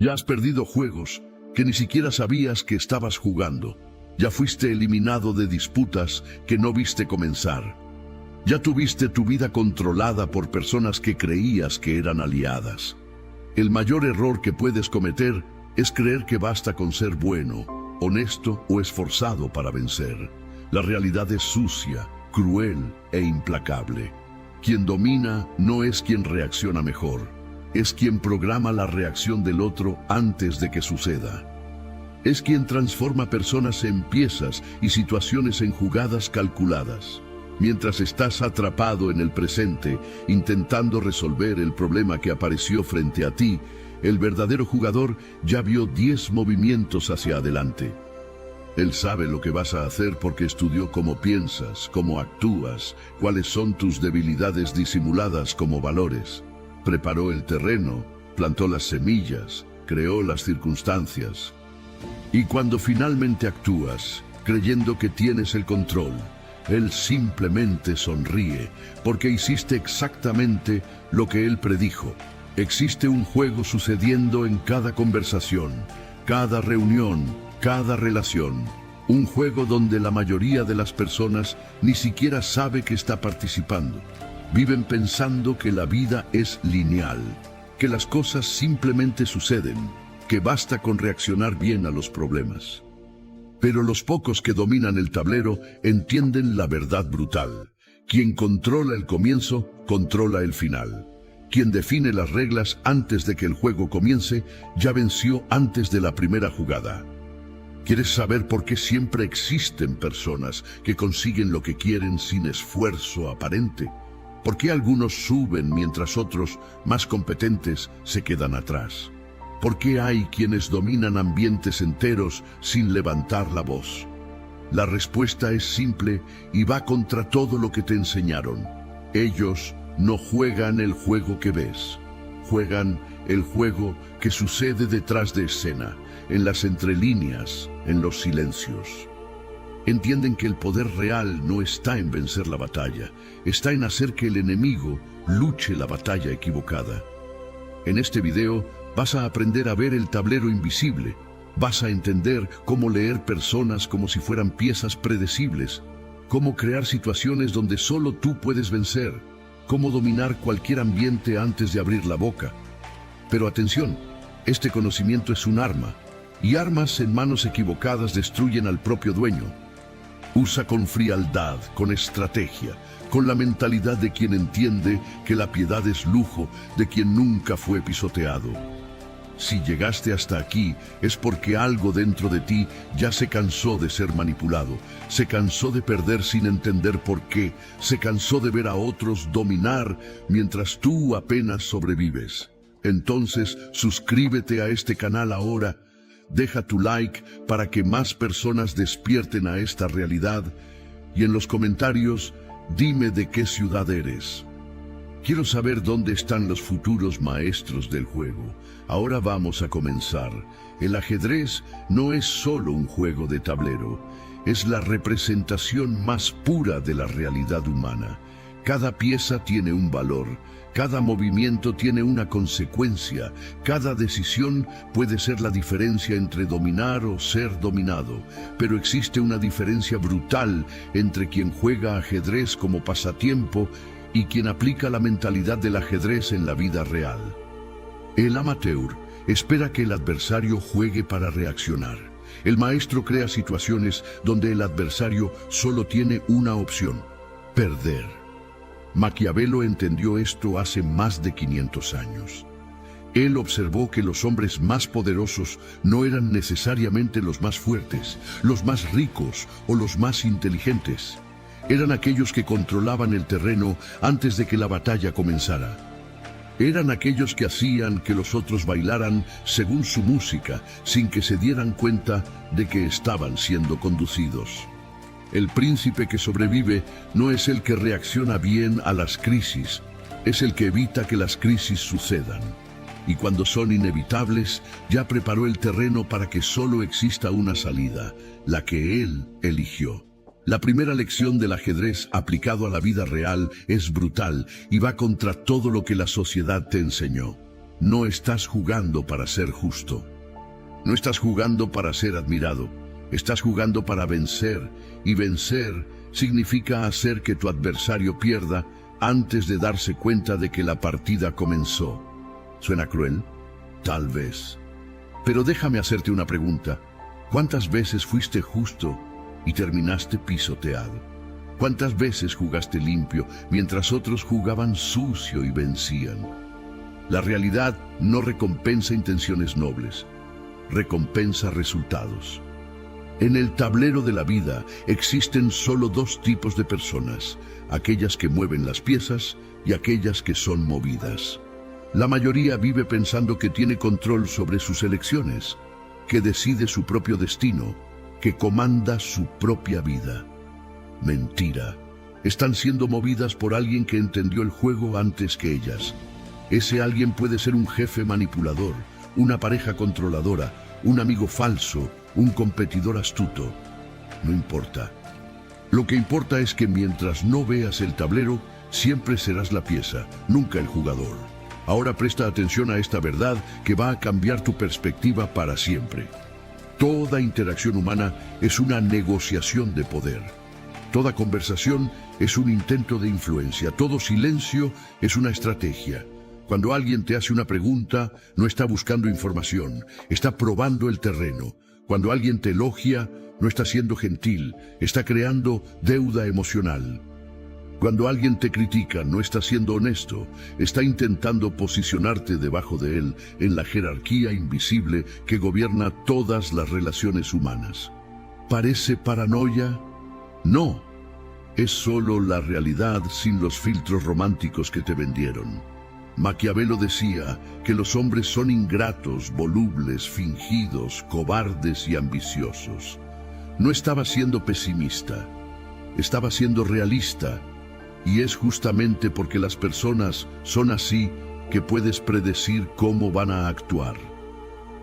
Ya has perdido juegos que ni siquiera sabías que estabas jugando. Ya fuiste eliminado de disputas que no viste comenzar. Ya tuviste tu vida controlada por personas que creías que eran aliadas. El mayor error que puedes cometer es creer que basta con ser bueno, honesto o esforzado para vencer. La realidad es sucia, cruel e implacable. Quien domina no es quien reacciona mejor, es quien programa la reacción del otro antes de que suceda. Es quien transforma personas en piezas y situaciones en jugadas calculadas. Mientras estás atrapado en el presente, intentando resolver el problema que apareció frente a ti, el verdadero jugador ya vio 10 movimientos hacia adelante. Él sabe lo que vas a hacer porque estudió cómo piensas, cómo actúas, cuáles son tus debilidades disimuladas como valores. Preparó el terreno, plantó las semillas, creó las circunstancias. Y cuando finalmente actúas, creyendo que tienes el control, Él simplemente sonríe, porque hiciste exactamente lo que Él predijo. Existe un juego sucediendo en cada conversación, cada reunión, cada relación. Un juego donde la mayoría de las personas ni siquiera sabe que está participando. Viven pensando que la vida es lineal, que las cosas simplemente suceden, que basta con reaccionar bien a los problemas. Pero los pocos que dominan el tablero entienden la verdad brutal. Quien controla el comienzo, controla el final. Quien define las reglas antes de que el juego comience, ya venció antes de la primera jugada. ¿Quieres saber por qué siempre existen personas que consiguen lo que quieren sin esfuerzo aparente? ¿Por qué algunos suben mientras otros, más competentes, se quedan atrás? ¿Por qué hay quienes dominan ambientes enteros sin levantar la voz? La respuesta es simple y va contra todo lo que te enseñaron. Ellos no juegan el juego que ves. Juegan el juego que sucede detrás de escena, en las entrelíneas, en los silencios. Entienden que el poder real no está en vencer la batalla, está en hacer que el enemigo luche la batalla equivocada. En este video vas a aprender a ver el tablero invisible, vas a entender cómo leer personas como si fueran piezas predecibles, cómo crear situaciones donde solo tú puedes vencer, cómo dominar cualquier ambiente antes de abrir la boca. Pero atención, este conocimiento es un arma, y armas en manos equivocadas destruyen al propio dueño. Usa con frialdad, con estrategia, con la mentalidad de quien entiende que la piedad es lujo, de quien nunca fue pisoteado. Si llegaste hasta aquí, es porque algo dentro de ti ya se cansó de ser manipulado, se cansó de perder sin entender por qué, se cansó de ver a otros dominar mientras tú apenas sobrevives. Entonces, suscríbete a este canal ahora, deja tu like para que más personas despierten a esta realidad y en los comentarios, dime de qué ciudad eres. Quiero saber dónde están los futuros maestros del juego. Ahora vamos a comenzar. El ajedrez no es solo un juego de tablero, es la representación más pura de la realidad humana. Cada pieza tiene un valor, cada movimiento tiene una consecuencia, cada decisión puede ser la diferencia entre dominar o ser dominado, pero existe una diferencia brutal entre quien juega ajedrez como pasatiempo y quien aplica la mentalidad del ajedrez en la vida real. El amateur espera que el adversario juegue para reaccionar. El maestro crea situaciones donde el adversario solo tiene una opción: perder. Maquiavelo entendió esto hace más de 500 años. Él observó que los hombres más poderosos no eran necesariamente los más fuertes, los más ricos o los más inteligentes. Eran aquellos que controlaban el terreno antes de que la batalla comenzara. Eran aquellos que hacían que los otros bailaran según su música, sin que se dieran cuenta de que estaban siendo conducidos. El príncipe que sobrevive no es el que reacciona bien a las crisis, es el que evita que las crisis sucedan. Y cuando son inevitables, ya preparó el terreno para que solo exista una salida, la que él eligió. La primera lección del ajedrez aplicado a la vida real es brutal y va contra todo lo que la sociedad te enseñó. no estás jugando para ser justo. No estás jugando para ser admirado. Estás jugando para vencer, y vencer significa hacer que tu adversario pierda antes de darse cuenta de que la partida comenzó. ¿Suena cruel? Tal vez. Pero déjame hacerte una pregunta. ¿Cuántas veces fuiste justo y terminaste pisoteado? ¿Cuántas veces jugaste limpio mientras otros jugaban sucio y vencían? La realidad no recompensa intenciones nobles, recompensa resultados. En el tablero de la vida existen solo dos tipos de personas, aquellas que mueven las piezas y aquellas que son movidas. La mayoría vive pensando que tiene control sobre sus elecciones, que decide su propio destino, que comanda su propia vida. Mentira. Están siendo movidas por alguien que entendió el juego antes que ellas. Ese alguien puede ser un jefe manipulador, una pareja controladora, un amigo falso, un competidor astuto. No importa. Lo que importa es que mientras no veas el tablero, siempre serás la pieza, nunca el jugador. Ahora presta atención a esta verdad que va a cambiar tu perspectiva para siempre. Toda interacción humana es una negociación de poder. Toda conversación es un intento de influencia. Todo silencio es una estrategia. Cuando alguien te hace una pregunta, no está buscando información, está probando el terreno. Cuando alguien te elogia, no está siendo gentil, está creando deuda emocional. Cuando alguien te critica, no está siendo honesto, está intentando posicionarte debajo de él en la jerarquía invisible que gobierna todas las relaciones humanas. ¿Parece paranoia? No, es solo la realidad sin los filtros románticos que te vendieron. Maquiavelo decía que los hombres son ingratos, volubles, fingidos, cobardes y ambiciosos. No estaba siendo pesimista, estaba siendo realista, y es justamente porque las personas son así que puedes predecir cómo van a actuar.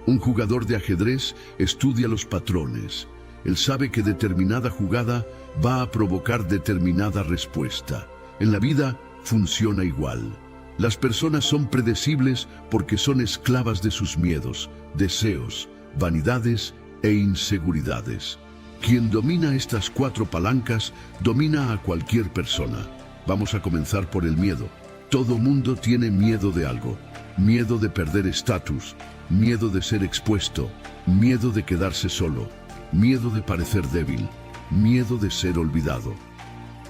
Un jugador de ajedrez estudia los patrones. Él sabe que determinada jugada va a provocar determinada respuesta. En la vida funciona igual. Las personas son predecibles porque son esclavas de sus miedos, deseos, vanidades e inseguridades. Quien domina estas cuatro palancas domina a cualquier persona. Vamos a comenzar por el miedo. Todo mundo tiene miedo de algo. Miedo de perder estatus, miedo de ser expuesto, miedo de quedarse solo, miedo de parecer débil, miedo de ser olvidado.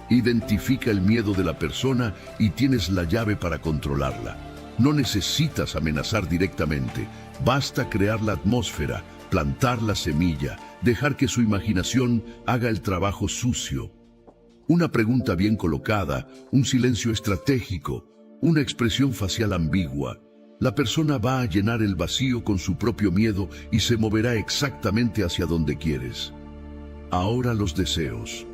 Identifica el miedo de la persona y tienes la llave para controlarla. No necesitas amenazar directamente, basta crear la atmósfera, plantar la semilla, dejar que su imaginación haga el trabajo sucio. Una pregunta bien colocada, un silencio estratégico, una expresión facial ambigua. La persona va a llenar el vacío con su propio miedo y se moverá exactamente hacia donde quieres. Ahora los deseos.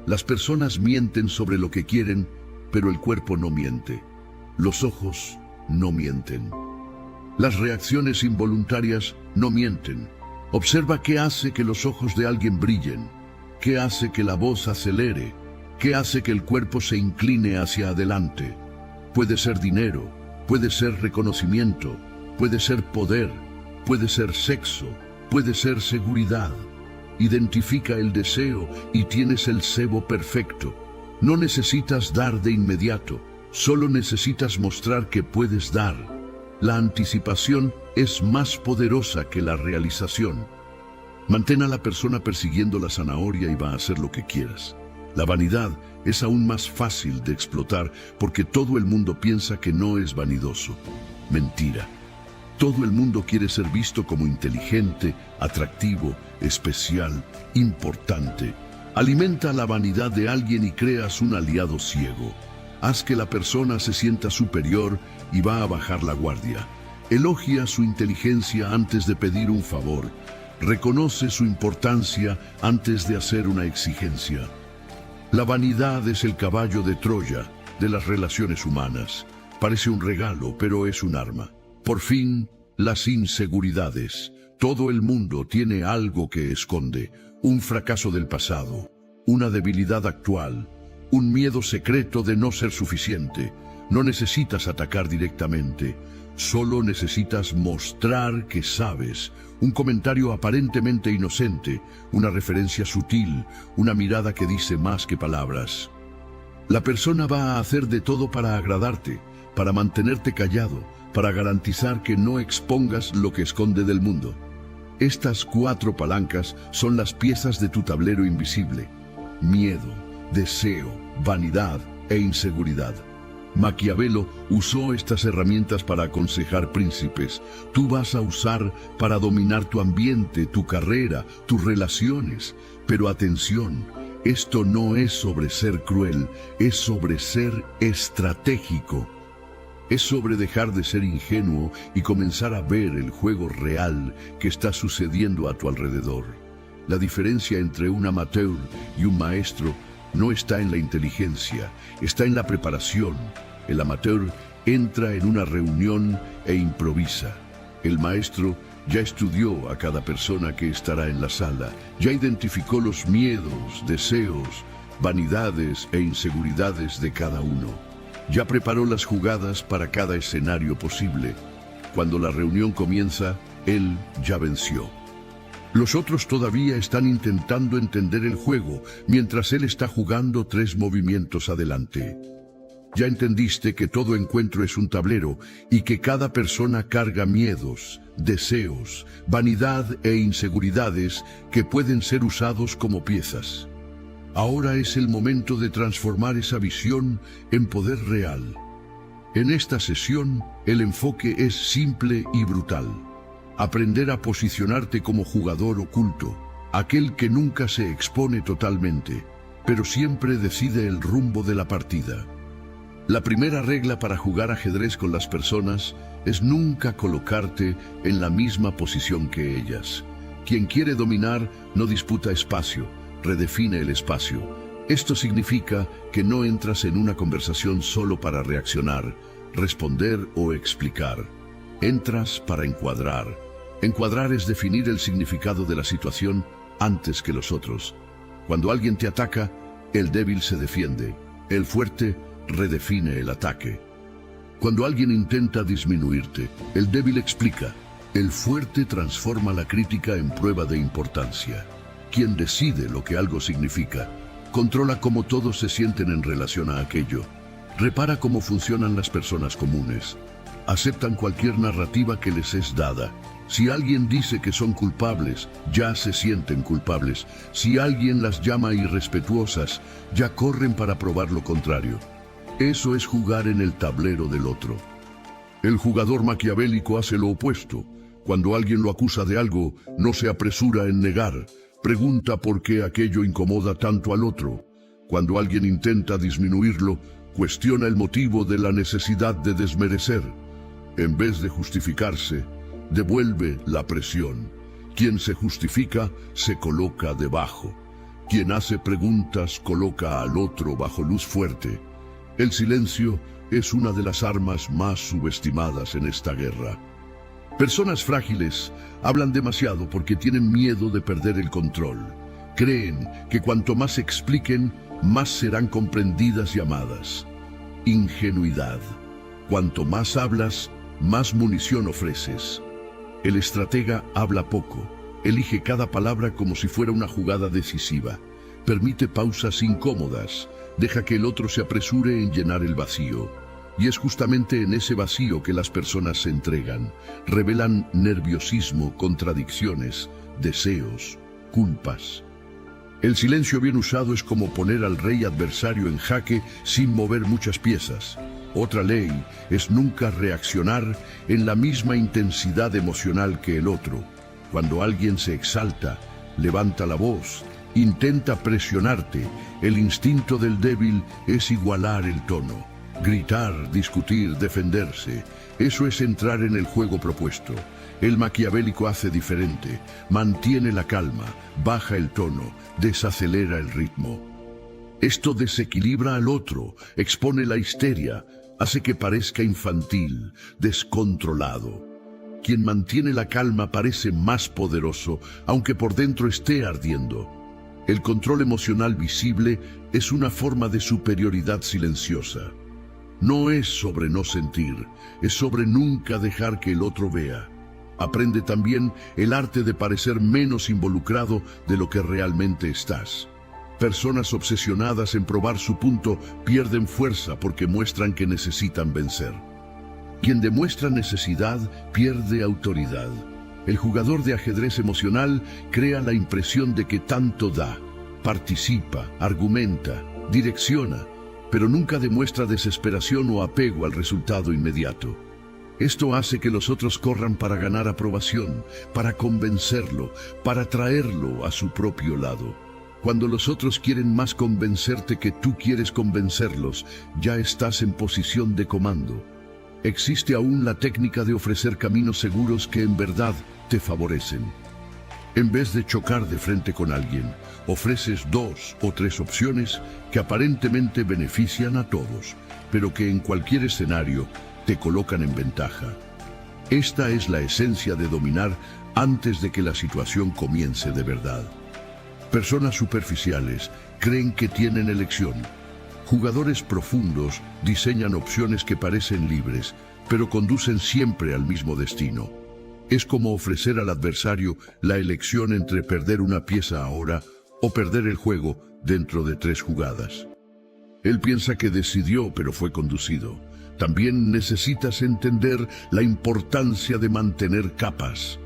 Las personas mienten sobre lo que quieren, pero el cuerpo no miente. Los ojos no mienten. Las reacciones involuntarias no mienten. Observa qué hace que los ojos de alguien brillen, qué hace que la voz acelere, qué hace que el cuerpo se incline hacia adelante. Puede ser dinero, puede ser reconocimiento, puede ser poder, puede ser sexo, puede ser seguridad. Identifica el deseo y tienes el cebo perfecto. No necesitas dar de inmediato, solo necesitas mostrar que puedes dar. La anticipación es más poderosa que la realización. Mantén a la persona persiguiendo la zanahoria y va a hacer lo que quieras. La vanidad es aún más fácil de explotar porque todo el mundo piensa que no es vanidoso. Mentira. Todo el mundo quiere ser visto como inteligente, atractivo, especial, importante. Alimenta la vanidad de alguien y creas un aliado ciego. Haz que la persona se sienta superior y va a bajar la guardia. Elogia su inteligencia antes de pedir un favor. Reconoce su importancia antes de hacer una exigencia. La vanidad es el caballo de Troya de las relaciones humanas. Parece un regalo, pero es un arma. Por fin, las inseguridades. Todo el mundo tiene algo que esconde. Un fracaso del pasado, una debilidad actual, un miedo secreto de no ser suficiente. No necesitas atacar directamente. Solo necesitas mostrar que sabes. Un comentario aparentemente inocente, una referencia sutil, una mirada que dice más que palabras. La persona va a hacer de todo para agradarte, para mantenerte callado, para garantizar que no expongas lo que esconde del mundo. Estas 4 palancas son las piezas de tu tablero invisible: miedo, deseo, vanidad e inseguridad. Maquiavelo usó estas herramientas para aconsejar príncipes. Tú vas a usar para dominar tu ambiente, tu carrera, tus relaciones. Pero atención, esto no es sobre ser cruel, es sobre ser estratégico. Es sobre dejar de ser ingenuo y comenzar a ver el juego real que está sucediendo a tu alrededor. La diferencia entre un amateur y un maestro no está en la inteligencia, está en la preparación. El amateur entra en una reunión e improvisa. El maestro ya estudió a cada persona que estará en la sala, ya identificó los miedos, deseos, vanidades e inseguridades de cada uno. Ya preparó las jugadas para cada escenario posible. Cuando la reunión comienza, él ya venció. Los otros todavía están intentando entender el juego, mientras él está jugando 3 movimientos adelante. Ya entendiste que todo encuentro es un tablero y que cada persona carga miedos, deseos, vanidad e inseguridades que pueden ser usados como piezas. Ahora es el momento de transformar esa visión en poder real. En esta sesión, el enfoque es simple y brutal. Aprender a posicionarte como jugador oculto, aquel que nunca se expone totalmente, pero siempre decide el rumbo de la partida. La primera regla para jugar ajedrez con las personas es nunca colocarte en la misma posición que ellas. Quien quiere dominar no disputa espacio, redefine el espacio. Esto significa que no entras en una conversación solo para reaccionar, responder o explicar. Entras para encuadrar. Encuadrar es definir el significado de la situación antes que los otros. Cuando alguien te ataca, el débil se defiende. El fuerte redefine el ataque. Cuando alguien intenta disminuirte, el débil explica. El fuerte transforma la crítica en prueba de importancia. Quien decide lo que algo significa, controla cómo todos se sienten en relación a aquello. Repara cómo funcionan las personas comunes. Aceptan cualquier narrativa que les es dada. Si alguien dice que son culpables, ya se sienten culpables. Si alguien las llama irrespetuosas, ya corren para probar lo contrario. Eso es jugar en el tablero del otro. El jugador maquiavélico hace lo opuesto. Cuando alguien lo acusa de algo, no se apresura en negar. Pregunta por qué aquello incomoda tanto al otro. Cuando alguien intenta disminuirlo, cuestiona el motivo de la necesidad de desmerecer. En vez de justificarse, devuelve la presión. Quien se justifica, se coloca debajo. Quien hace preguntas, coloca al otro bajo luz fuerte. El silencio es una de las armas más subestimadas en esta guerra. Personas frágiles hablan demasiado porque tienen miedo de perder el control. Creen que cuanto más expliquen, más serán comprendidas y amadas. Ingenuidad. Cuanto más hablas, más munición ofreces. El estratega habla poco. Elige cada palabra como si fuera una jugada decisiva. Permite pausas incómodas. Deja que el otro se apresure en llenar el vacío. Y es justamente en ese vacío que las personas se entregan. Revelan nerviosismo, contradicciones, deseos, culpas. El silencio bien usado es como poner al rey adversario en jaque sin mover muchas piezas. Otra ley es nunca reaccionar en la misma intensidad emocional que el otro. Cuando alguien se exalta, levanta la voz, intenta presionarte, el instinto del débil es igualar el tono. Gritar, discutir, defenderse, eso es entrar en el juego propuesto. El maquiavélico hace diferente, mantiene la calma, baja el tono, desacelera el ritmo. Esto desequilibra al otro, expone la histeria, hace que parezca infantil, descontrolado. Quien mantiene la calma parece más poderoso, aunque por dentro esté ardiendo. El control emocional visible es una forma de superioridad silenciosa. No es sobre no sentir, es sobre nunca dejar que el otro vea. Aprende también el arte de parecer menos involucrado de lo que realmente estás. Personas obsesionadas en probar su punto pierden fuerza porque muestran que necesitan vencer. Quien demuestra necesidad pierde autoridad. El jugador de ajedrez emocional crea la impresión de que tanto da, participa, argumenta, direcciona, pero nunca demuestra desesperación o apego al resultado inmediato. Esto hace que los otros corran para ganar aprobación, para convencerlo, para traerlo a su propio lado. Cuando los otros quieren más convencerte que tú quieres convencerlos, ya estás en posición de comando. Existe aún la técnica de ofrecer caminos seguros que en verdad te favorecen. En vez de chocar de frente con alguien, ofreces 2 o 3 opciones que aparentemente benefician a todos, pero que en cualquier escenario te colocan en ventaja. Esta es la esencia de dominar antes de que la situación comience de verdad. Personas superficiales creen que tienen elección. Jugadores profundos diseñan opciones que parecen libres, pero conducen siempre al mismo destino. Es como ofrecer al adversario la elección entre perder una pieza ahora o perder el juego dentro de 3 jugadas. Él piensa que decidió, pero fue conducido. También necesitas entender la importancia de mantener capas.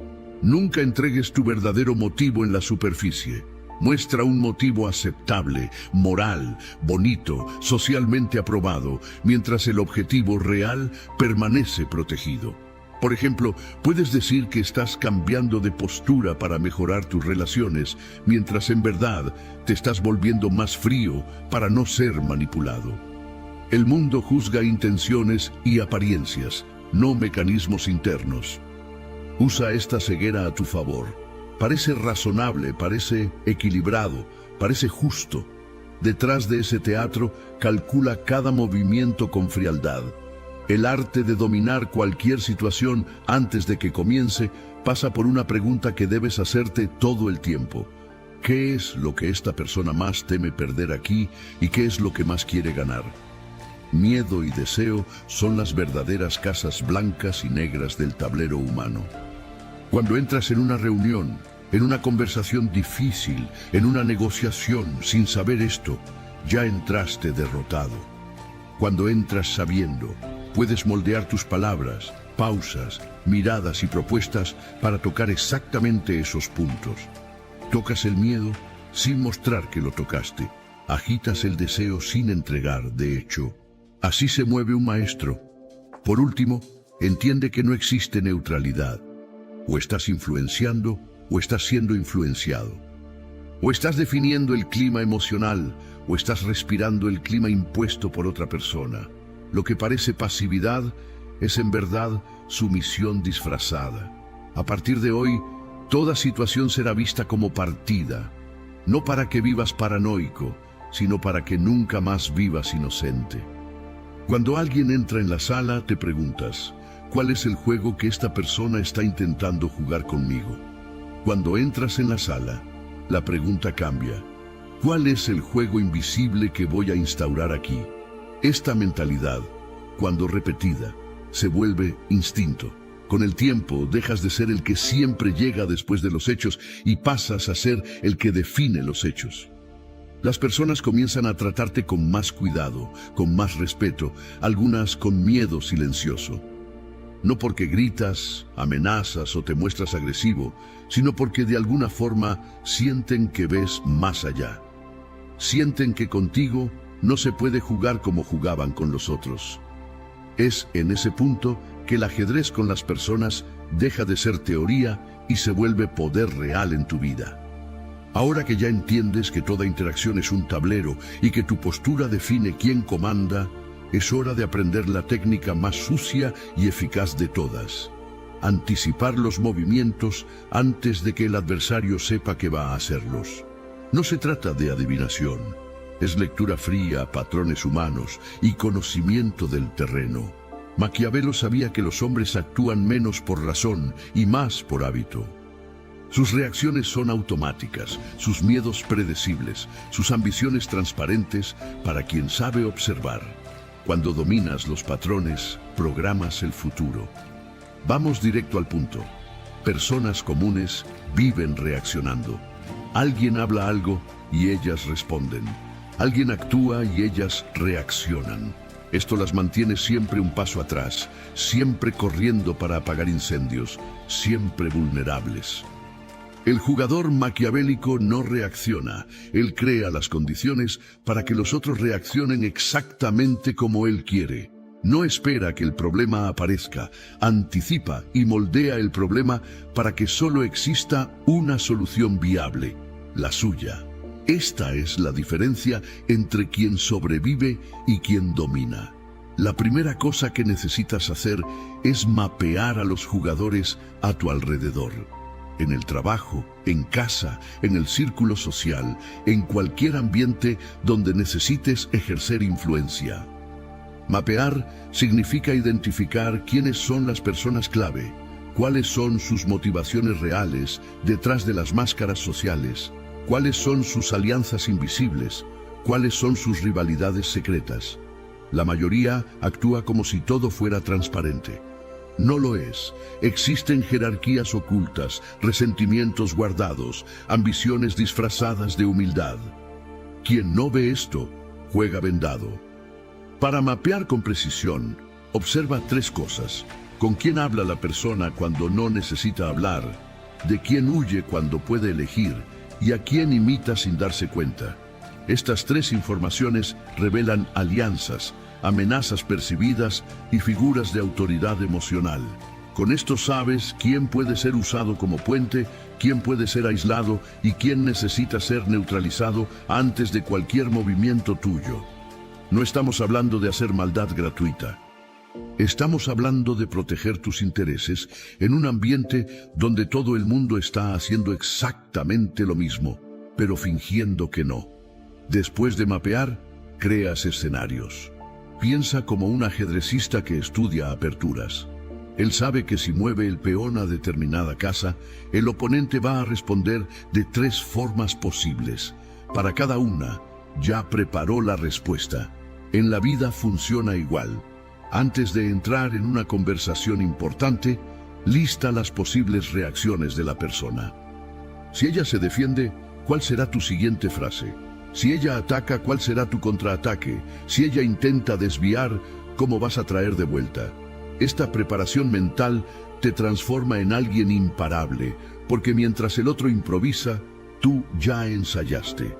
Nunca entregues tu verdadero motivo en la superficie. Muestra un motivo aceptable, moral, bonito, socialmente aprobado, mientras el objetivo real permanece protegido. Por ejemplo, puedes decir que estás cambiando de postura para mejorar tus relaciones, mientras en verdad te estás volviendo más frío para no ser manipulado. El mundo juzga intenciones y apariencias, no mecanismos internos. Usa esta ceguera a tu favor. Parece razonable, parece equilibrado, parece justo. Detrás de ese teatro, calcula cada movimiento con frialdad. El arte de dominar cualquier situación antes de que comience pasa por una pregunta que debes hacerte todo el tiempo. ¿Qué es lo que esta persona más teme perder aquí y qué es lo que más quiere ganar? Miedo y deseo son las verdaderas casas blancas y negras del tablero humano. Cuando entras en una reunión, en una conversación difícil, en una negociación, sin saber esto, ya entraste derrotado. Cuando entras sabiendo, puedes moldear tus palabras, pausas, miradas y propuestas para tocar exactamente esos puntos. Tocas el miedo sin mostrar que lo tocaste. Agitas el deseo sin entregar, de hecho. Así se mueve un maestro. Por último, entiende que no existe neutralidad. O estás influenciando o estás siendo influenciado. O estás definiendo el clima emocional o estás respirando el clima impuesto por otra persona. Lo que parece pasividad es en verdad sumisión disfrazada. A partir de hoy, toda situación será vista como partida, no para que vivas paranoico, sino para que nunca más vivas inocente. Cuando alguien entra en la sala, te preguntas, ¿cuál es el juego que esta persona está intentando jugar conmigo? Cuando entras en la sala, la pregunta cambia. ¿Cuál es el juego invisible que voy a instaurar aquí? Esta mentalidad, cuando repetida, se vuelve instinto. Con el tiempo dejas de ser el que siempre llega después de los hechos y pasas a ser el que define los hechos. Las personas comienzan a tratarte con más cuidado, con más respeto, algunas con miedo silencioso. No porque gritas, amenazas o te muestras agresivo, sino porque de alguna forma sienten que ves más allá. Sienten que contigo no se puede jugar como jugaban con los otros. Es en ese punto que el ajedrez con las personas deja de ser teoría y se vuelve poder real en tu vida. Ahora que ya entiendes que toda interacción es un tablero y que tu postura define quién comanda, es hora de aprender la técnica más sucia y eficaz de todas. Anticipar los movimientos antes de que el adversario sepa que va a hacerlos. No se trata de adivinación. Es lectura fría, patrones humanos y conocimiento del terreno. Maquiavelo sabía que los hombres actúan menos por razón y más por hábito. Sus reacciones son automáticas, sus miedos predecibles, sus ambiciones transparentes para quien sabe observar. Cuando dominas los patrones, programas el futuro. Vamos directo al punto. Personas comunes viven reaccionando. Alguien habla algo y ellas responden. Alguien actúa y ellas reaccionan. Esto las mantiene siempre un paso atrás, siempre corriendo para apagar incendios, siempre vulnerables. El jugador maquiavélico no reacciona. Él crea las condiciones para que los otros reaccionen exactamente como él quiere. No espera que el problema aparezca, anticipa y moldea el problema para que solo exista una solución viable, la suya. Esta es la diferencia entre quien sobrevive y quien domina. La primera cosa que necesitas hacer es mapear a los jugadores a tu alrededor. En el trabajo, en casa, en el círculo social, en cualquier ambiente donde necesites ejercer influencia. Mapear significa identificar quiénes son las personas clave, cuáles son sus motivaciones reales detrás de las máscaras sociales, cuáles son sus alianzas invisibles, cuáles son sus rivalidades secretas. La mayoría actúa como si todo fuera transparente. No lo es. Existen jerarquías ocultas, resentimientos guardados, ambiciones disfrazadas de humildad. Quien no ve esto, juega vendado. Para mapear con precisión, observa tres cosas. ¿Con quién habla la persona cuando no necesita hablar? ¿De quién huye cuando puede elegir? ¿Y a quién imita sin darse cuenta? Estas tres informaciones revelan alianzas, amenazas percibidas y figuras de autoridad emocional. Con esto sabes quién puede ser usado como puente, quién puede ser aislado y quién necesita ser neutralizado antes de cualquier movimiento tuyo. No estamos hablando de hacer maldad gratuita. Estamos hablando de proteger tus intereses en un ambiente donde todo el mundo está haciendo exactamente lo mismo, pero fingiendo que no. Después de mapear, creas escenarios. Piensa como un ajedrecista que estudia aperturas. Él sabe que si mueve el peón a determinada casa, el oponente va a responder de tres formas posibles. Para cada una, ya preparó la respuesta. En la vida funciona igual. Antes de entrar en una conversación importante, lista las posibles reacciones de la persona. Si ella se defiende, ¿cuál será tu siguiente frase? Si ella ataca, ¿cuál será tu contraataque? Si ella intenta desviar, ¿cómo vas a traer de vuelta? Esta preparación mental te transforma en alguien imparable, porque mientras el otro improvisa, tú ya ensayaste.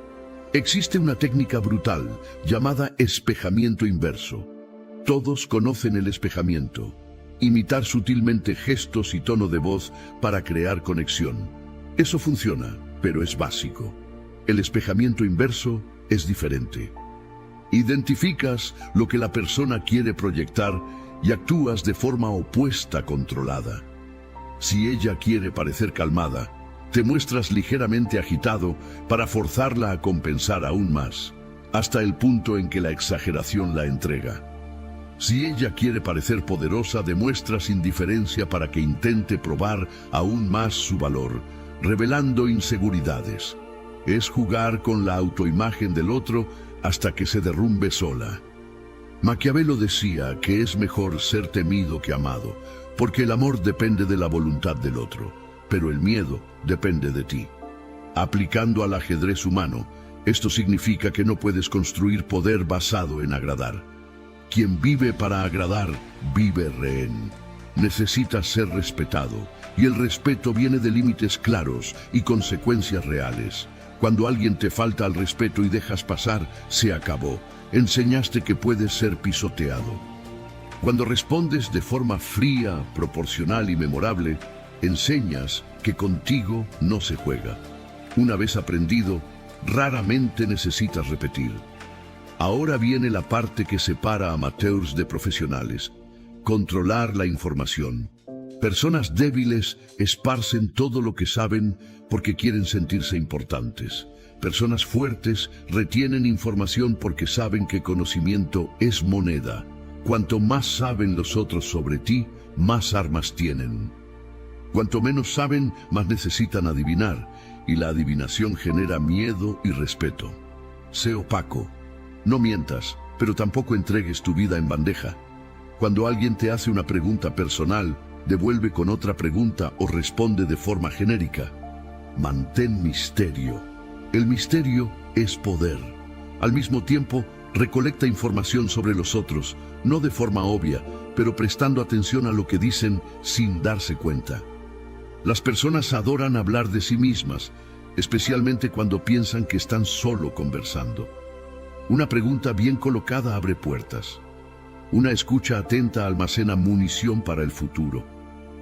Existe una técnica brutal llamada espejamiento inverso. Todos conocen el espejamiento. Imitar sutilmente gestos y tono de voz para crear conexión. Eso funciona, pero es básico. El espejamiento inverso es diferente. Identificas lo que la persona quiere proyectar y actúas de forma opuesta controlada. Si ella quiere parecer calmada, te muestras ligeramente agitado para forzarla a compensar aún más, hasta el punto en que la exageración la entrega. Si ella quiere parecer poderosa, demuestras indiferencia para que intente probar aún más su valor, revelando inseguridades. Es jugar con la autoimagen del otro hasta que se derrumbe sola. Maquiavelo decía que es mejor ser temido que amado, porque el amor depende de la voluntad del otro, pero el miedo depende de ti. Aplicando al ajedrez humano, esto significa que no puedes construir poder basado en agradar. Quien vive para agradar, vive rehén. Necesitas ser respetado, y el respeto viene de límites claros y consecuencias reales. Cuando alguien te falta al respeto y dejas pasar, se acabó. Enseñaste que puedes ser pisoteado. Cuando respondes de forma fría, proporcional y memorable, enseñas que contigo no se juega. Una vez aprendido, raramente necesitas repetir. Ahora viene la parte que separa a amateurs de profesionales. Controlar la información. Personas débiles esparcen todo lo que saben porque quieren sentirse importantes. Personas fuertes retienen información porque saben que conocimiento es moneda. Cuanto más saben los otros sobre ti, más armas tienen. Cuanto menos saben, más necesitan adivinar, y la adivinación genera miedo y respeto. Sé opaco. No mientas, pero tampoco entregues tu vida en bandeja. Cuando alguien te hace una pregunta personal, devuelve con otra pregunta o responde de forma genérica. Mantén misterio. El misterio es poder. Al mismo tiempo, recolecta información sobre los otros, no de forma obvia, pero prestando atención a lo que dicen sin darse cuenta. Las personas adoran hablar de sí mismas, especialmente cuando piensan que están solo conversando. Una pregunta bien colocada abre puertas. Una escucha atenta almacena munición para el futuro.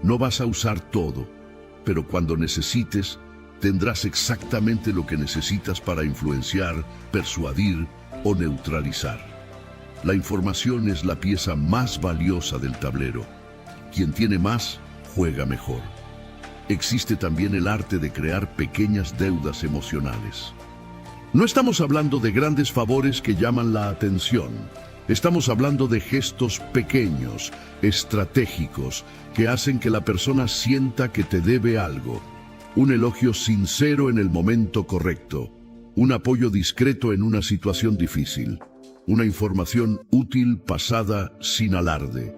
No vas a usar todo, pero cuando necesites, tendrás exactamente lo que necesitas para influenciar, persuadir o neutralizar. La información es la pieza más valiosa del tablero. Quien tiene más, juega mejor. Existe también el arte de crear pequeñas deudas emocionales. No estamos hablando de grandes favores que llaman la atención. Estamos hablando de gestos pequeños, estratégicos, que hacen que la persona sienta que te debe algo. Un elogio sincero en el momento correcto. Un apoyo discreto en una situación difícil. Una información útil pasada sin alarde.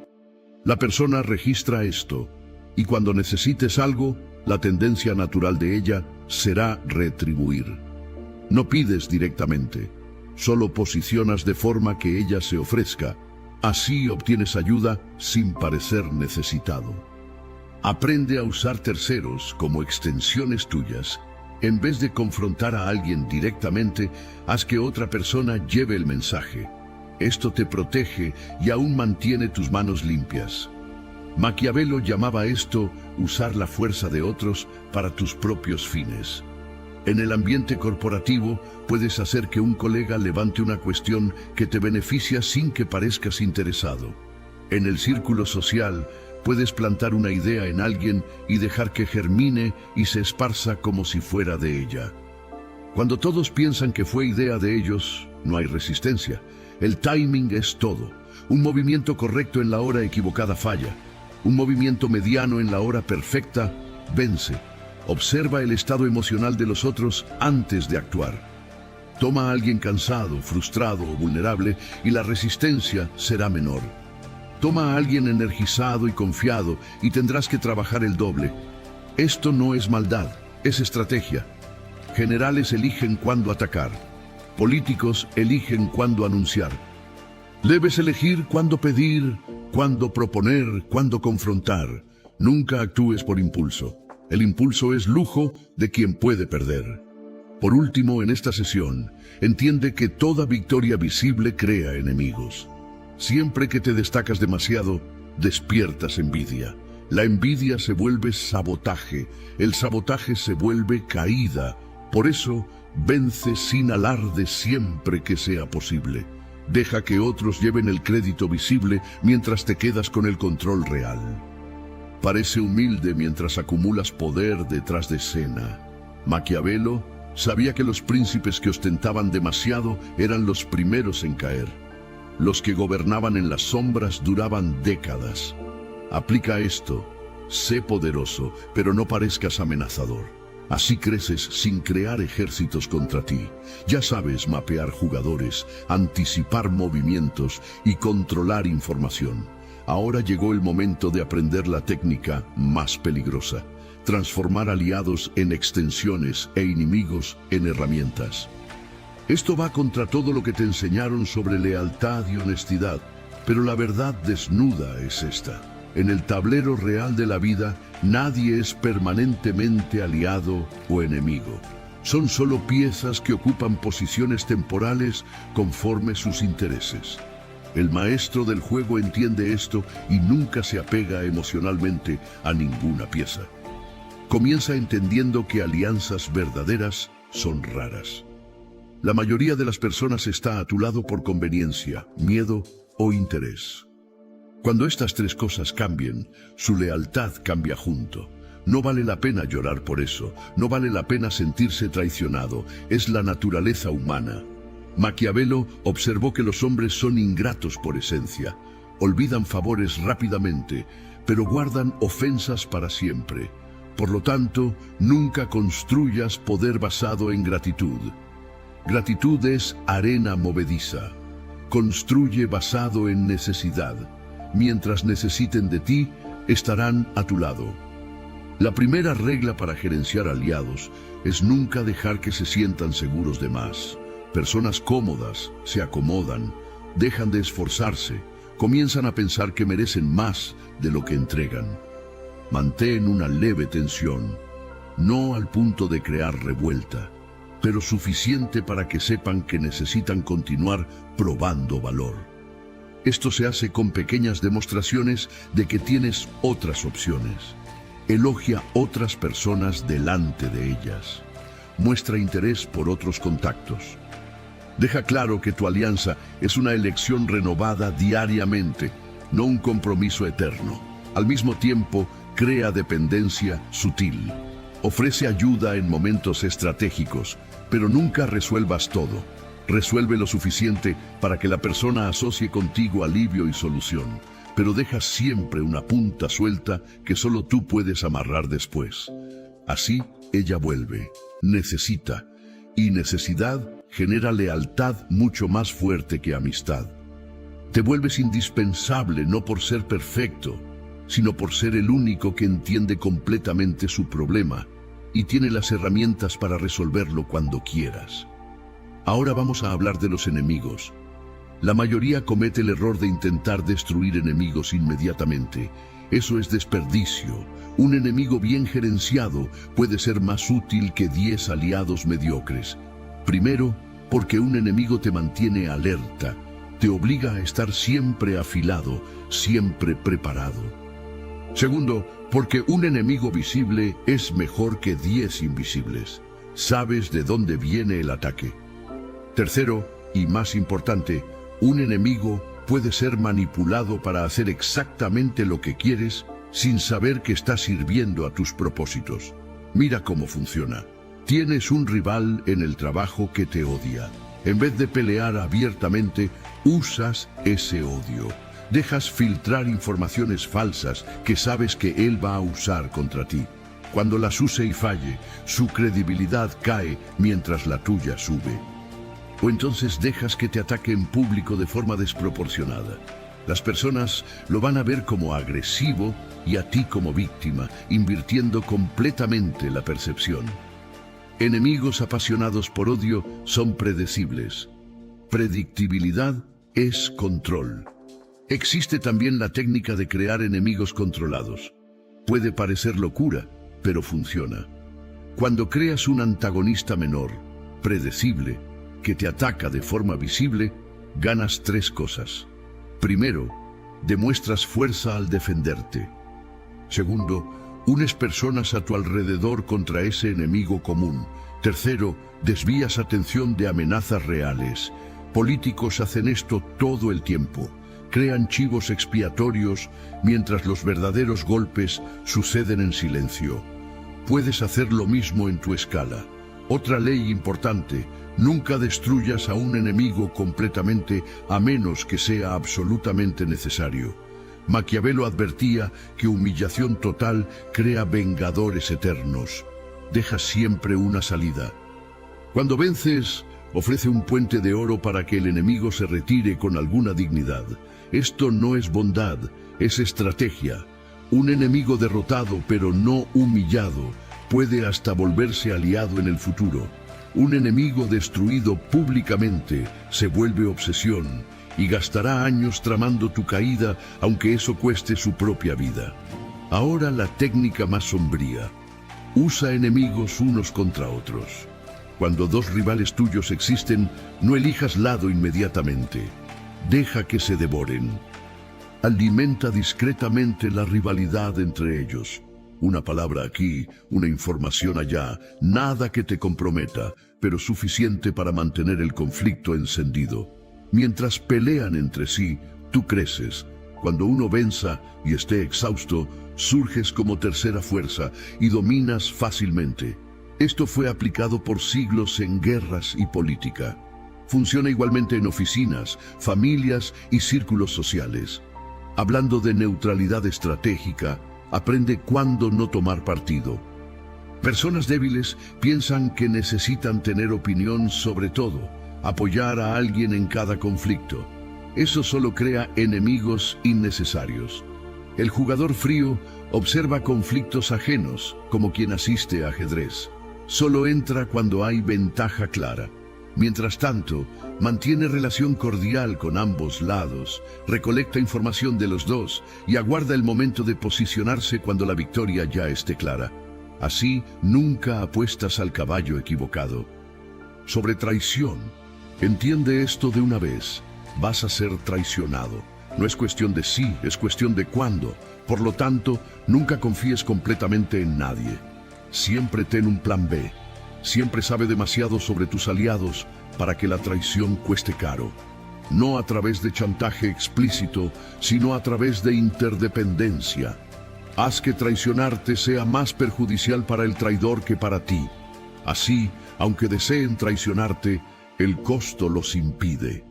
La persona registra esto, y cuando necesites algo, la tendencia natural de ella será retribuir. No pides directamente. Solo posicionas de forma que ella se ofrezca. Así obtienes ayuda sin parecer necesitado. Aprende a usar terceros como extensiones tuyas. En vez de confrontar a alguien directamente, haz que otra persona lleve el mensaje. Esto te protege y aún mantiene tus manos limpias. Maquiavelo llamaba esto usar la fuerza de otros para tus propios fines. En el ambiente corporativo, puedes hacer que un colega levante una cuestión que te beneficia sin que parezcas interesado. En el círculo social, puedes plantar una idea en alguien y dejar que germine y se esparza como si fuera de ella. Cuando todos piensan que fue idea de ellos, no hay resistencia. El timing es todo. Un movimiento correcto en la hora equivocada falla. Un movimiento mediano en la hora perfecta vence. Observa el estado emocional de los otros antes de actuar. Toma a alguien cansado, frustrado o vulnerable y la resistencia será menor. Toma a alguien energizado y confiado y tendrás que trabajar el doble. Esto no es maldad, es estrategia. Generales eligen cuándo atacar. Políticos eligen cuándo anunciar. Debes elegir cuándo pedir, cuándo proponer, cuándo confrontar. Nunca actúes por impulso. El impulso es lujo de quien puede perder. Por último, en esta sesión, entiende que toda victoria visible crea enemigos. Siempre que te destacas demasiado, despiertas envidia. La envidia se vuelve sabotaje, el sabotaje se vuelve caída. Por eso, vence sin alarde siempre que sea posible. Deja que otros lleven el crédito visible mientras te quedas con el control real. Parece humilde mientras acumulas poder detrás de escena. Maquiavelo sabía que los príncipes que ostentaban demasiado eran los primeros en caer. Los que gobernaban en las sombras duraban décadas. Aplica esto. Sé poderoso, pero no parezcas amenazador. Así creces sin crear ejércitos contra ti. Ya sabes mapear jugadores, anticipar movimientos y controlar información. Ahora llegó el momento de aprender la técnica más peligrosa. Transformar aliados en extensiones e enemigos en herramientas. Esto va contra todo lo que te enseñaron sobre lealtad y honestidad, pero la verdad desnuda es esta. En el tablero real de la vida, nadie es permanentemente aliado o enemigo. Son solo piezas que ocupan posiciones temporales conforme sus intereses. El maestro del juego entiende esto y nunca se apega emocionalmente a ninguna pieza. Comienza entendiendo que alianzas verdaderas son raras. La mayoría de las personas está a tu lado por conveniencia, miedo o interés. Cuando estas tres cosas cambien, su lealtad cambia junto. No vale la pena llorar por eso, no vale la pena sentirse traicionado, es la naturaleza humana. Maquiavelo observó que los hombres son ingratos por esencia, olvidan favores rápidamente, pero guardan ofensas para siempre. Por lo tanto, nunca construyas poder basado en gratitud. Gratitud es arena movediza. construye basado en necesidad. Mientras necesiten de ti, estarán a tu lado. La primera regla para gerenciar aliados es nunca dejar que se sientan seguros de más. Personas cómodas se acomodan, dejan de esforzarse, comienzan a pensar que merecen más de lo que entregan. Mantén una leve tensión, no al punto de crear revuelta, pero suficiente para que sepan que necesitan continuar probando valor. Esto se hace con pequeñas demostraciones de que tienes otras opciones. Elogia otras personas delante de ellas. Muestra interés por otros contactos. Deja claro que tu alianza es una elección renovada diariamente, no un compromiso eterno. Al mismo tiempo, crea dependencia sutil. Ofrece ayuda en momentos estratégicos, pero nunca resuelvas todo. Resuelve lo suficiente para que la persona asocie contigo alivio y solución, pero deja siempre una punta suelta que solo tú puedes amarrar después. Así, ella vuelve, necesita, y necesidad genera lealtad mucho más fuerte que amistad. Te vuelves indispensable no por ser perfecto, sino por ser el único que entiende completamente su problema y tiene las herramientas para resolverlo cuando quieras. Ahora vamos a hablar de los enemigos. La mayoría comete el error de intentar destruir enemigos inmediatamente. Eso es desperdicio. Un enemigo bien gerenciado puede ser más útil que 10 aliados mediocres. Primero, porque un enemigo te mantiene alerta, te obliga a estar siempre afilado, siempre preparado. Segundo, porque un enemigo visible es mejor que 10 invisibles. Sabes de dónde viene el ataque. Tercero, y más importante, un enemigo puede ser manipulado para hacer exactamente lo que quieres sin saber que está sirviendo a tus propósitos. Mira cómo funciona. Tienes un rival en el trabajo que te odia. En vez de pelear abiertamente, usas ese odio. Dejas filtrar informaciones falsas que sabes que él va a usar contra ti. Cuando las use y falle, su credibilidad cae mientras la tuya sube. O entonces dejas que te ataque en público de forma desproporcionada. Las personas lo van a ver como agresivo y a ti como víctima, invirtiendo completamente la percepción. Enemigos apasionados por odio son predecibles. Predictibilidad es control. Existe también la técnica de crear enemigos controlados. Puede parecer locura, pero funciona. Cuando creas un antagonista menor, predecible, que te ataca de forma visible, ganas 3 cosas. Primero, demuestras fuerza al defenderte. Segundo, unes personas a tu alrededor contra ese enemigo común. Tercero, desvías atención de amenazas reales. Políticos hacen esto todo el tiempo. Crean chivos expiatorios mientras los verdaderos golpes suceden en silencio. Puedes hacer lo mismo en tu escala. Otra ley importante: nunca destruyas a un enemigo completamente a menos que sea absolutamente necesario. Maquiavelo advertía que humillación total crea vengadores eternos. Deja siempre una salida. Cuando vences, ofrece un puente de oro para que el enemigo se retire con alguna dignidad. Esto no es bondad, es estrategia. Un enemigo derrotado pero no humillado puede hasta volverse aliado en el futuro. Un enemigo destruido públicamente se vuelve obsesión y gastará años tramando tu caída, aunque eso cueste su propia vida. Ahora la técnica más sombría. Usa enemigos unos contra otros. Cuando 2 rivales tuyos existen, no elijas lado inmediatamente. Deja que se devoren. Alimenta discretamente la rivalidad entre ellos. Una palabra aquí, una información allá, nada que te comprometa, pero suficiente para mantener el conflicto encendido. Mientras pelean entre sí, tú creces. Cuando uno venza y esté exhausto, surges como tercera fuerza y dominas fácilmente. Esto fue aplicado por siglos en guerras y política. Funciona igualmente en oficinas, familias y círculos sociales. Hablando de neutralidad estratégica, aprende cuándo no tomar partido. Personas débiles piensan que necesitan tener opinión sobre todo, apoyar a alguien en cada conflicto. Eso solo crea enemigos innecesarios. El jugador frío observa conflictos ajenos, como quien asiste a ajedrez. Solo entra cuando hay ventaja clara. Mientras tanto, mantiene relación cordial con ambos lados, recolecta información de los dos y aguarda el momento de posicionarse cuando la victoria ya esté clara. Así, nunca apuestas al caballo equivocado. Sobre traición, entiende esto de una vez. Vas a ser traicionado. No es cuestión de sí, es cuestión de cuándo. Por lo tanto, nunca confíes completamente en nadie. Siempre ten un plan B. Siempre sabe demasiado sobre tus aliados para que la traición cueste caro. No a través de chantaje explícito, sino a través de interdependencia. Haz que traicionarte sea más perjudicial para el traidor que para ti. Así, aunque deseen traicionarte, el costo los impide.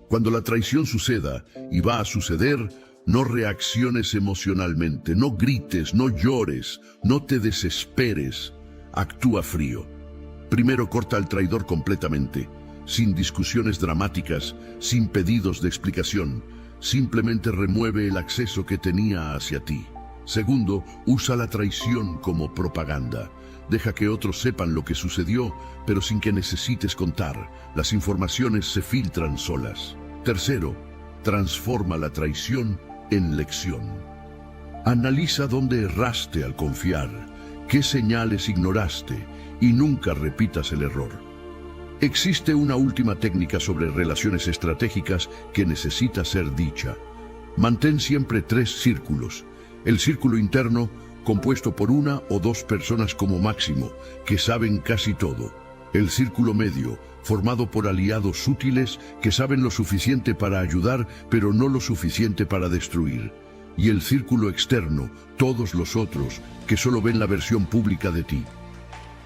Cuando la traición suceda, y va a suceder, no reacciones emocionalmente, no grites, no llores, no te desesperes. Actúa frío. Primero corta al traidor completamente, sin discusiones dramáticas, sin pedidos de explicación. Simplemente remueve el acceso que tenía hacia ti. Segundo, usa la traición como propaganda. Deja que otros sepan lo que sucedió, pero sin que necesites contar. Las informaciones se filtran solas. Tercero, transforma la traición en lección. Analiza dónde erraste al confiar, qué señales ignoraste, y nunca repitas el error. Existe una última técnica sobre relaciones estratégicas que necesita ser dicha. Mantén siempre 3 círculos. El círculo interno, compuesto por 1 o 2 personas como máximo, que saben casi todo. El círculo medio, formado por aliados útiles que saben lo suficiente para ayudar, pero no lo suficiente para destruir. Y el círculo externo, todos los otros, que solo ven la versión pública de ti.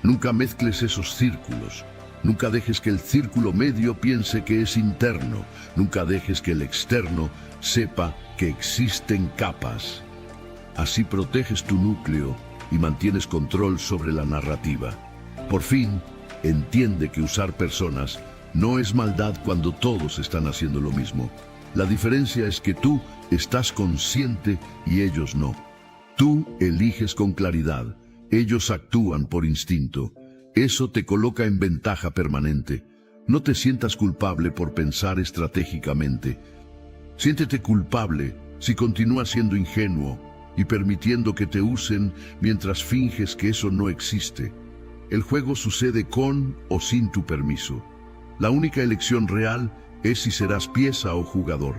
Nunca mezcles esos círculos. Nunca dejes que el círculo medio piense que es interno. Nunca dejes que el externo sepa que existen capas. Así proteges tu núcleo y mantienes control sobre la narrativa. Por fin, entiende que usar personas no es maldad cuando todos están haciendo lo mismo. La diferencia es que tú estás consciente y ellos no. Tú eliges con claridad. Ellos actúan por instinto. Eso te coloca en ventaja permanente. No te sientas culpable por pensar estratégicamente. Siéntete culpable si continúas siendo ingenuo y permitiendo que te usen mientras finges que eso no existe. El juego sucede con o sin tu permiso. La única elección real es si serás pieza o jugador.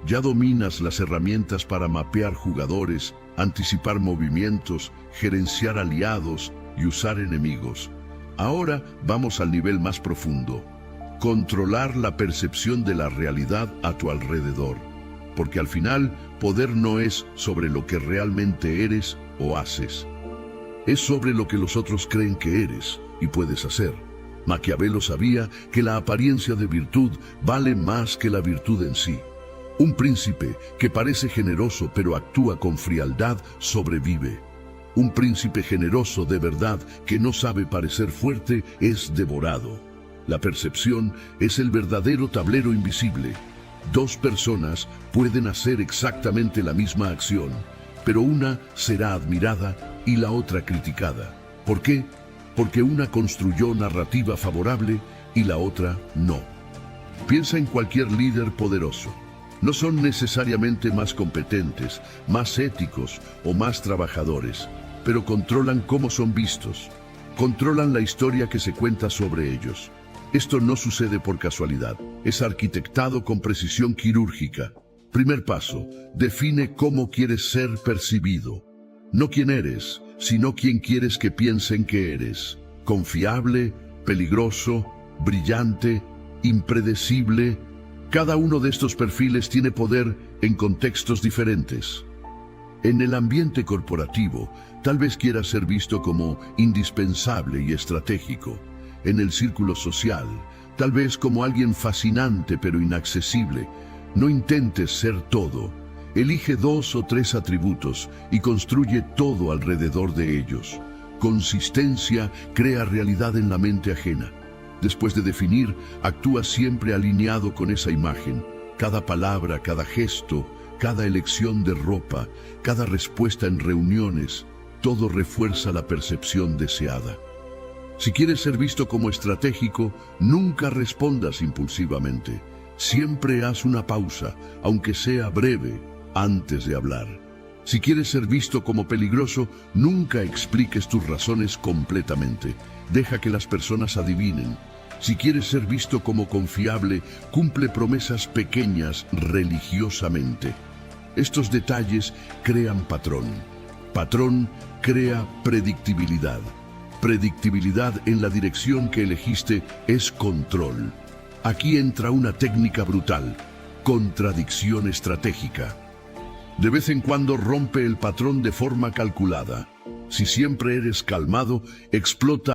Ya dominas las herramientas para mapear jugadores, anticipar movimientos, gerenciar aliados y usar enemigos. Ahora vamos al nivel más profundo. Controlar la percepción de la realidad a tu alrededor. Porque al final, poder no es sobre lo que realmente eres o haces. Es sobre lo que los otros creen que eres y puedes hacer. Maquiavelo sabía que la apariencia de virtud vale más que la virtud en sí. Un príncipe que parece generoso pero actúa con frialdad sobrevive. Un príncipe generoso de verdad que no sabe parecer fuerte es devorado. La percepción es el verdadero tablero invisible. 2 personas pueden hacer exactamente la misma acción, pero una será admirada y la otra criticada. ¿Por qué? Porque una construyó narrativa favorable y la otra no. Piensa en cualquier líder poderoso. No son necesariamente más competentes, más éticos o más trabajadores, pero controlan cómo son vistos. Controlan la historia que se cuenta sobre ellos. Esto no sucede por casualidad. Es arquitectado con precisión quirúrgica. Primer paso, define cómo quieres ser percibido. No quién eres, sino quién quieres que piensen que eres. Confiable, peligroso, brillante, impredecible. Cada uno de estos perfiles tiene poder en contextos diferentes. En el ambiente corporativo, tal vez quieras ser visto como indispensable y estratégico. En el círculo social, tal vez como alguien fascinante pero inaccesible. No intentes ser todo. Elige 2 o 3 atributos y construye todo alrededor de ellos. Consistencia crea realidad en la mente ajena. Después de definir, actúa siempre alineado con esa imagen. Cada palabra, cada gesto, cada elección de ropa, cada respuesta en reuniones, todo refuerza la percepción deseada. Si quieres ser visto como estratégico, nunca respondas impulsivamente. Siempre haz una pausa, aunque sea breve, antes de hablar. Si quieres ser visto como peligroso, nunca expliques tus razones completamente. Deja que las personas adivinen. Si quieres ser visto como confiable, cumple promesas pequeñas religiosamente. Estos detalles crean patrón. Patrón crea predictibilidad. Predictibilidad en la dirección que elegiste es control. Aquí entra una técnica brutal, contradicción estratégica. De vez en cuando rompe el patrón de forma calculada. Si siempre eres calmado, explota